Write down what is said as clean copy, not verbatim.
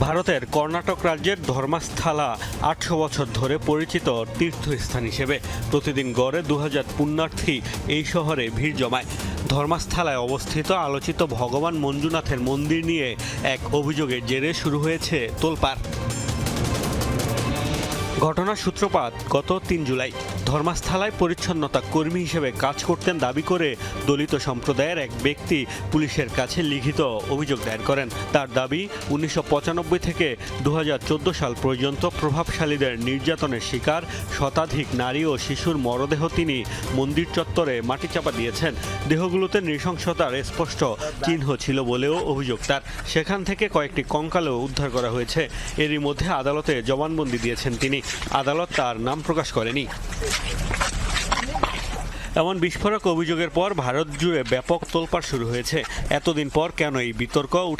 ভারতের কর্ণাটক রাজ্যের ধর্মস্থলা ৮০০ বছর ধরে পরিচিত তীর্থস্থান হিসেবে প্রতিদিন গড়ে ২০০০ পুণ্যার্থী এই শহরে ভিড় জমায়। ধর্মস্থলায় অবস্থিত আলোচিত ভগবান মঞ্জুনাথের মন্দির নিয়ে এক অভিযোগের জেরে শুরু হয়েছে তোলপাড়। ঘটনার সূত্রপাত গত ৩ জুলাই। ধর্মস্থলায় পরিচ্ছন্নতা কর্মী হিসেবে কাজ করতেন দাবি করে দলিত সম্প্রদায়ের এক ব্যক্তি পুলিশের কাছে লিখিত অভিযোগ দায়ের করেন। তার দাবি ১৯৯৫ থেকে ২০১৪ সাল পর্যন্ত প্রভাবশালীদের নির্যাতনের শিকার শতাধিক নারী ও শিশুর মরদেহ তিনি মন্দির চত্বরে মাটিচাপা দিয়েছেন। দেহগুলোতে নৃশংসতার স্পষ্ট চিহ্ন ছিল বলেও অভিযোগ তার। সেখান থেকে কয়েকটি কঙ্কালও উদ্ধার করা হয়েছে। এরই মধ্যে আদালতে জবানবন্দি দিয়েছেন তিনি। আদালত তার নাম প্রকাশ করেনি। এমন বিস্ফোরক অভিযোগের পর ভারত জুড়ে ব্যাপক তোলপাড় শুরু হয়েছে। এতদিন পর কেন এই বিতর্ক উঠে